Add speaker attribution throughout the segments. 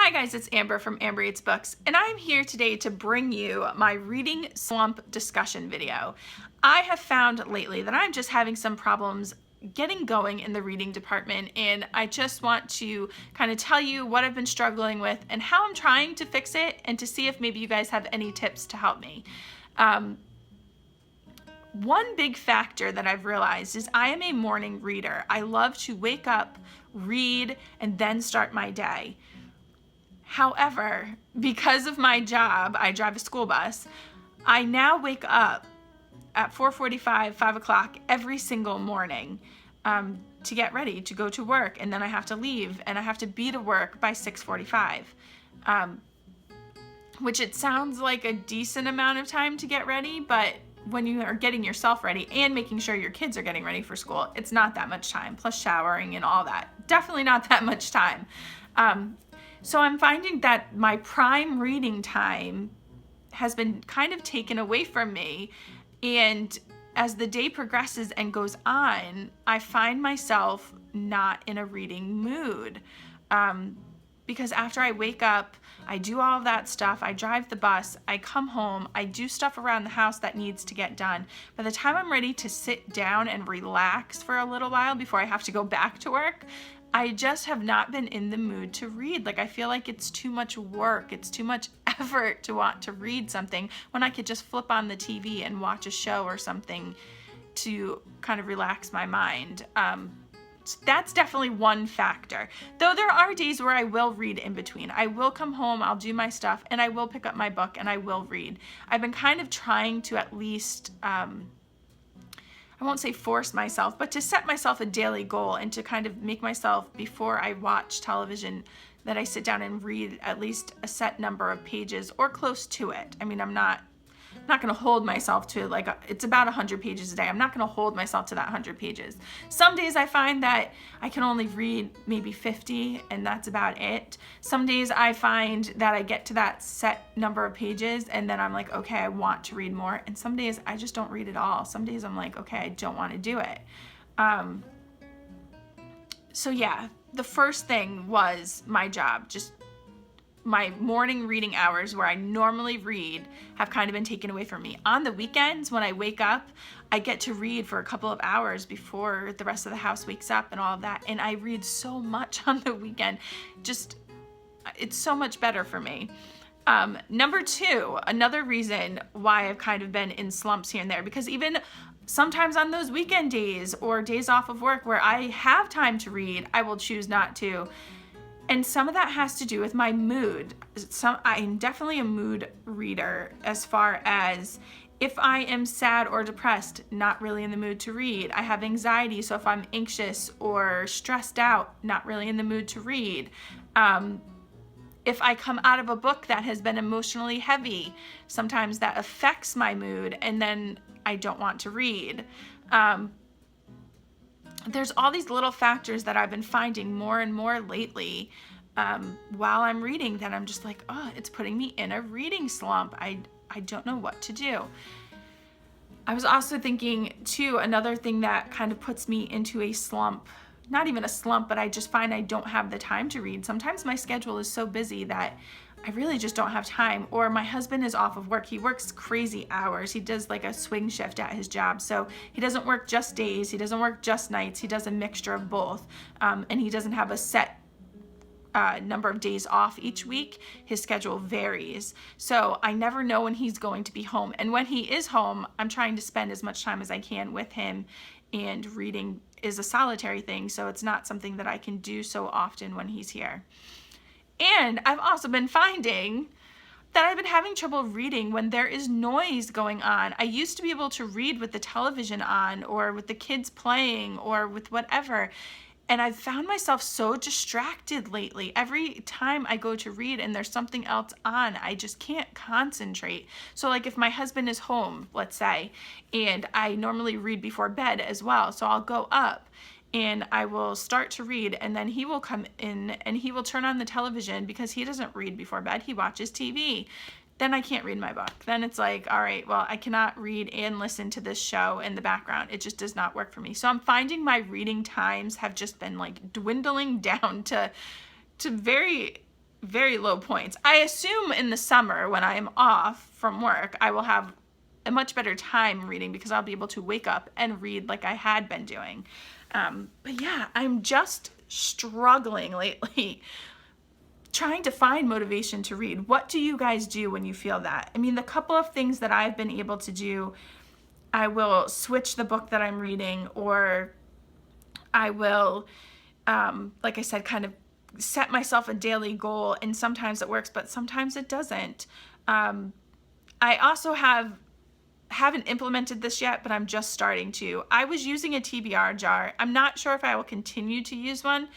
Speaker 1: Hi guys, it's Amber from Amber Eats Books, and I'm here today to bring you my reading slump discussion video. I have found lately that I'm just having some problems getting going in the reading department, and I just want to kind of tell you what I've been struggling with and how I'm trying to fix it, and to see if maybe you guys have any tips to help me. One big factor that I've realized is I am a morning reader. I love to wake up, read, and then start my day. However, because of my job, I drive a school bus, I now wake up at 4:45, 5 o'clock every single morning to get ready to go to work, and then I have to leave and I have to be to work by 6:45, which it sounds like a decent amount of time to get ready, but when you are getting yourself ready and making sure your kids are getting ready for school, it's not that much time, plus showering and all that. Definitely not that much time. So I'm finding that my prime reading time has been kind of taken away from me, and as the day progresses and goes on, I find myself not in a reading mood. Because after I wake up, I do all of that stuff, I drive the bus, I come home, I do stuff around the house that needs to get done. By the time I'm ready to sit down and relax for a little while before I have to go back to work, I just have not been in the mood to read. Like, I feel like it's too much work, it's too much effort to want to read something when I could just flip on the TV and watch a show or something to kind of relax my mind. So that's definitely one factor. Though there are days where I will read in between. I will come home, I'll do my stuff, and I will pick up my book and I will read. I've been kind of trying to at least, I won't say force myself, but to set myself a daily goal and to kind of make myself, before I watch television, that I sit down and read at least a set number of pages or close to it. I mean, I'm not going to hold myself to, like, it's about 100 pages a day. I'm not going to hold myself to that 100 pages. Some days I find that I can only read maybe 50 and that's about it. Some days I find that I get to that set number of pages and then I'm like, okay, I want to read more. And some days I just don't read at all. Some days I'm like, okay, I don't want to do it. So yeah, the first thing was my job. Just my morning reading hours where I normally read have kind of been taken away from me. On the weekends, when I wake up, I get to read for a couple of hours before the rest of the house wakes up and all of that. And I read so much on the weekend. Just, it's so much better for me. Number two, another reason why I've kind of been in slumps here and there, because even sometimes on those weekend days or days off of work where I have time to read, I will choose not to. And some of that has to do with my mood. I'm definitely a mood reader, as far as if I am sad or depressed, not really in the mood to read. I have anxiety, so if I'm anxious or stressed out, not really in the mood to read. If I come out of a book that has been emotionally heavy, sometimes that affects my mood and then I don't want to read. There's all these little factors that I've been finding more and more lately while I'm reading that I'm just like, oh, it's putting me in a reading slump. I don't know what to do. I was also thinking too, another thing that kind of puts me into a slump, not even a slump, but I just find I don't have the time to read. Sometimes my schedule is so busy that I really just don't have time, or my husband is off of work. He works crazy hours. He does like a swing shift at his job. So he doesn't work just days. He doesn't work just nights. He does a mixture of both. And he doesn't have a set number of days off each week. His schedule varies. So I never know when he's going to be home. And when he is home, I'm trying to spend as much time as I can with him, and reading is a solitary thing. So it's not something that I can do so often when he's here. And I've also been finding that I've been having trouble reading when there is noise going on. I used to be able to read with the television on or with the kids playing or with whatever. And I've found myself so distracted lately. Every time I go to read and there's something else on, I just can't concentrate. So like if my husband is home, let's say, and I normally read before bed as well. So I'll go up and I will start to read, and then he will come in and he will turn on the television because he doesn't read before bed. He watches TV. Then I can't read my book. Then it's like, all right, well, I cannot read and listen to this show in the background. It just does not work for me. So I'm finding my reading times have just been like dwindling down to very very low points. I assume in the summer when I am off from work, I will have a much better time reading because I'll be able to wake up and read like I had been doing. But yeah, I'm just struggling lately trying to find motivation to read. What do you guys do when you feel that? I mean, the couple of things that I've been able to do, I will switch the book that I'm reading, or I will, like I said, kind of set myself a daily goal, and sometimes it works, but sometimes it doesn't. I also haven't implemented this yet, but I'm just starting to. I was using a TBR jar. I'm not sure if I will continue to use one.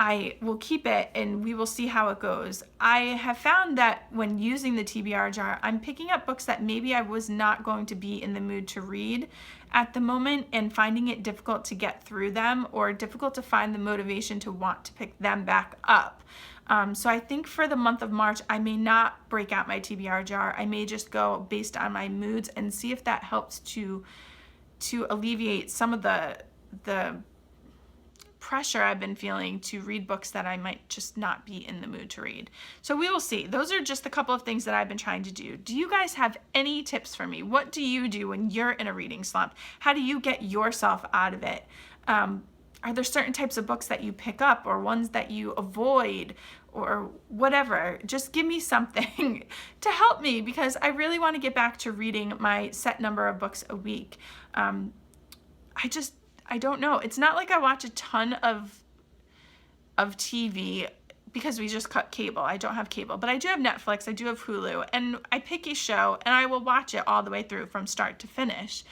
Speaker 1: I will keep it and we will see how it goes. I have found that when using the TBR jar, I'm picking up books that maybe I was not going to be in the mood to read at the moment and finding it difficult to get through them, or difficult to find the motivation to want to pick them back up. So I think for the month of March, I may not break out my TBR jar. I may just go based on my moods and see if that helps to alleviate some of the pressure I've been feeling to read books that I might just not be in the mood to read. So we will see. Those are just a couple of things that I've been trying to do. Do you guys have any tips for me? What do you do when you're in a reading slump? How do you get yourself out of it? Are there certain types of books that you pick up, or ones that you avoid, or whatever? Just give me something to help me, because I really want to get back to reading my set number of books a week. I don't know. It's not like I watch a ton of TV because we just cut cable. I don't have cable, but I do have Netflix. I do have Hulu, and I pick a show and I will watch it all the way through from start to finish.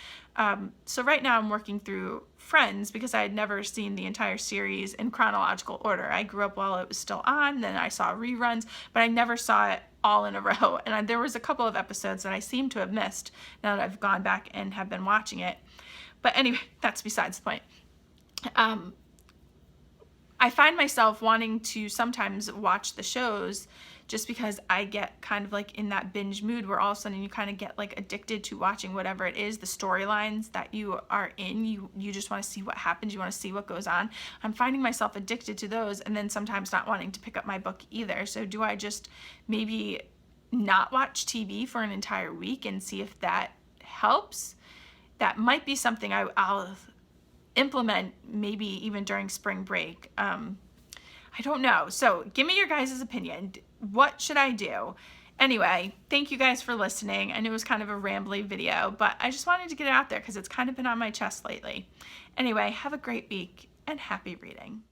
Speaker 1: So right now I'm working through Friends because I had never seen the entire series in chronological order. I grew up while it was still on, then I saw reruns, but I never saw it all in a row. And there was a couple of episodes that I seem to have missed now that I've gone back and have been watching it. But anyway, that's besides the point. I find myself wanting to sometimes watch the shows just because I get kind of like in that binge mood where all of a sudden you kind of get like addicted to watching whatever it is, the storylines that you are in. You just want to see what happens. You want to see what goes on. I'm finding myself addicted to those, and then sometimes not wanting to pick up my book either. So do I just maybe not watch TV for an entire week and see if that helps? That might be something I'll implement maybe even during spring break. I don't know. So give me your guys' opinion. What should I do? Anyway, thank you guys for listening. I knew it was kind of a rambly video, but I just wanted to get it out there because it's kind of been on my chest lately. Anyway, have a great week and happy reading.